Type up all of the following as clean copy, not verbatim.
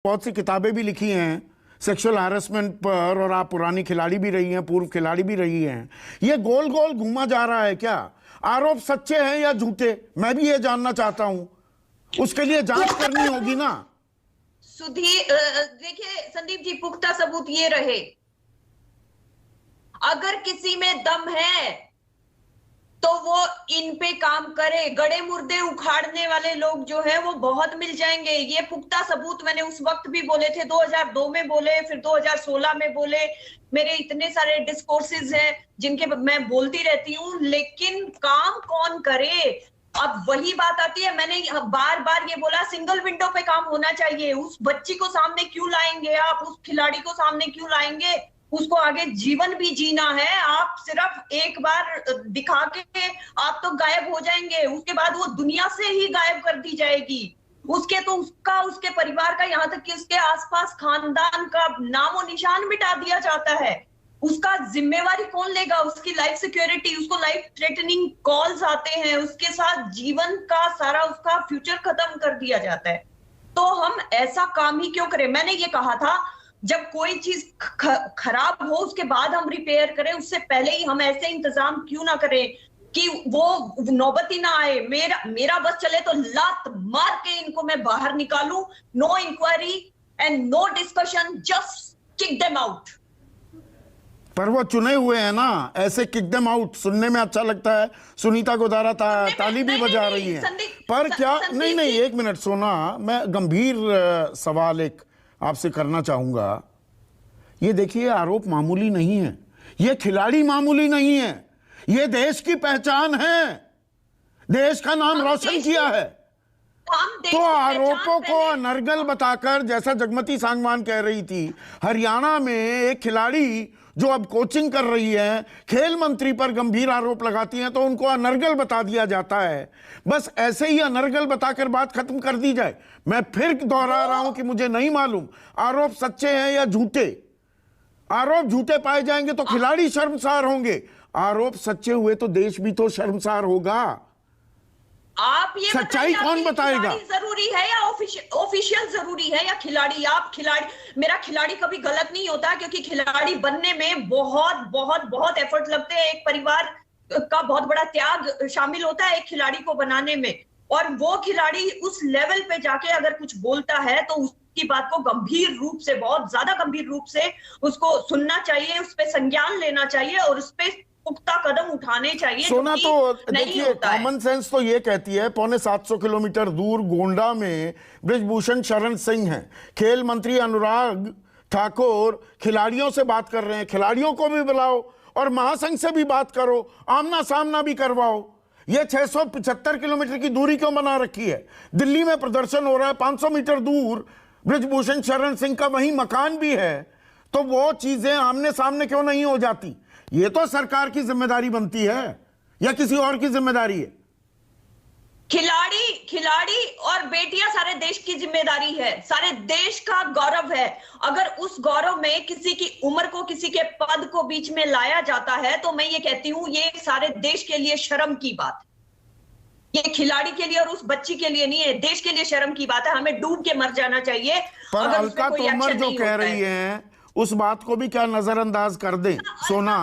बहुत सी किताबें भी लिखी हैं सेक्सुअल हैरेसमेंट पर, और आप पुरानी खिलाड़ी भी रही हैं, पूर्व खिलाड़ी भी रही हैं। ये गोल गोल घूमा जा रहा है क्या? आरोप सच्चे हैं या झूठे? मैं भी ये जानना चाहता हूं। उसके लिए जांच करनी होगी ना। सुधीर, देखिए संदीप जी, पुख्ता सबूत ये रहे, अगर किसी में दम है तो वो इन पे काम करे। गड़े मुर्दे उखाड़ने वाले लोग जो है वो बहुत मिल जाएंगे। ये पुख्ता सबूत मैंने उस वक्त भी बोले थे, 2002 में बोले, फिर 2016 में बोले। मेरे इतने सारे डिस्कोर्सेज हैं जिनके मैं बोलती रहती हूँ, लेकिन काम कौन करे? अब वही बात आती है, मैंने बार बार ये बोला, सिंगल विंडो पे काम होना चाहिए। उस बच्ची को सामने क्यों लाएंगे आप? उस खिलाड़ी को सामने क्यों लाएंगे? उसको आगे जीवन भी जीना है। आप सिर्फ एक बार दिखा के आप तो गायब हो जाएंगे, उसके बाद वो दुनिया से ही गायब कर दी जाएगी। उसके तो उसका, उसके परिवार का, यहाँ तक कि उसके आसपास खानदान का नामो निशान मिटा दिया जाता है। उसका जिम्मेवारी कौन लेगा? उसकी लाइफ सिक्योरिटी, उसको लाइफ थ्रेटनिंग कॉल्स आते हैं, उसके साथ जीवन का सारा उसका फ्यूचर खत्म कर दिया जाता है। तो हम ऐसा काम ही क्यों करें? मैंने ये कहा था, जब कोई चीज खराब हो उसके बाद हम रिपेयर करें, उससे पहले ही हम ऐसे इंतजाम क्यों ना करें कि वो नौबत ही ना आए। मेरा बस चले तो लात मार के इनको मैं बाहर निकालूं। No inquiry and no discussion, just kick them out. पर वो चुने हुए हैं ना, ऐसे किक देम आउट सुनने में अच्छा लगता है। सुनीता गोदारा ताली भी बजा रही है, पर क्या? नहीं, एक मिनट सोना, मैं गंभीर सवाल एक आपसे करना चाहूंगा। ये देखिए, आरोप मामूली नहीं है, ये खिलाड़ी मामूली नहीं है, ये देश की पहचान है, देश का नाम रोशन किया है। तो आरोपों को अनर्गल बताकर, जैसा जगमती सांगवान कह रही थी, हरियाणा में एक खिलाड़ी जो अब कोचिंग कर रही है, खेल मंत्री पर गंभीर आरोप लगाती हैं तो उनको अनर्गल बता दिया जाता है। बस ऐसे ही अनर्गल बताकर बात खत्म कर दी जाए। मैं फिर दोहरा रहा हूं कि मुझे नहीं मालूम आरोप सच्चे हैं या झूठे। आरोप झूठे पाए जाएंगे तो खिलाड़ी शर्मसार होंगे, आरोप सच्चे हुए तो देश भी तो शर्मसार होगा। आप ये सच्चाई कौन बताएगा? जरूरी है या ऑफिशियल जरूरी है या खिलाड़ी? आप खिलाड़ी, मेरा खिलाड़ी कभी गलत नहीं होता, क्योंकि खिलाड़ी बनने में बहुत बहुत बहुत एफर्ट लगते हैं। एक परिवार का बहुत बड़ा त्याग शामिल होता है एक खिलाड़ी को बनाने में, और वो खिलाड़ी उस लेवल पे जाके अगर कुछ बोलता है तो उसकी बात को गंभीर रूप से, बहुत ज्यादा गंभीर रूप से उसको सुनना चाहिए, उस पर संज्ञान लेना चाहिए और उस पर पुख्ता कदम उठाने चाहिए। सोना, तो देखिए, कॉमन सेंस तो ये कहती है, 750 किलोमीटर दूर गोंडा में बृजभूषण शरण सिंह हैं, खेल मंत्री अनुराग ठाकुर खिलाड़ियों से बात कर रहे हैं। खिलाड़ियों को भी बुलाओ और महासंघ से भी बात करो, आमना सामना भी करवाओ। ये 675 किलोमीटर की दूरी क्यों बना रखी है? दिल्ली में प्रदर्शन हो रहा है, 500 मीटर दूर बृजभूषण शरण सिंह का वही मकान भी है, तो वो चीजें आमने सामने क्यों नहीं हो जाती? ये तो सरकार की जिम्मेदारी बनती है या किसी और की जिम्मेदारी है? खिलाड़ी और बेटियां सारे देश की जिम्मेदारी है, सारे देश का गौरव है। अगर उस गौरव में किसी की उम्र को, किसी के पद को बीच में लाया जाता है तो मैं ये कहती हूं, ये सारे देश के लिए शर्म की बात। ये खिलाड़ी के लिए और उस बच्ची के लिए नहीं है, देश के लिए शर्म की बात है। हमें डूब के मर जाना चाहिए। पर अलका तोमर जो कह रही है उस बात को भी क्या नजरअंदाज कर दें सोना,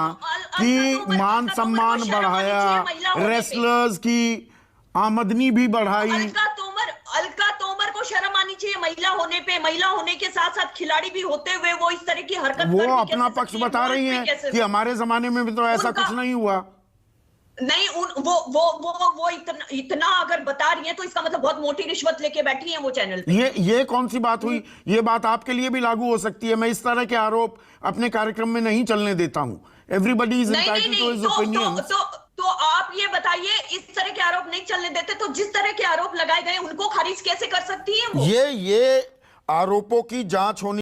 कि मान सम्मान बढ़ाया, रेसलर्स की आमदनी भी बढ़ाई। अलका तोमर को शर्म आनी चाहिए महिला होने पे। महिला होने के साथ साथ खिलाड़ी भी होते हुए वो इस तरह की हरकत, वो अपना पक्ष बता रही हैं कि हमारे जमाने में भी तो ऐसा कुछ नहीं हुआ। नहीं, वो इतना अगर बता रही है तो इसका मतलब बहुत मोटी रिश्वत लेके बैठी है वो चैनल पे। ये कौन सी बात हुई? ये बात आपके लिए भी लागू हो सकती है। मैं इस तरह के आरोप अपने कार्यक्रम में नहीं चलने देता हूं। Everybody is entitled to his opinion. तो आप ये बताइए, इस तरह के आरोप नहीं चलने देते तो जिस तरह के आरोप लगाए गए उनको खारिज कैसे कर सकती है वो? ये आरोपों की जांच होनी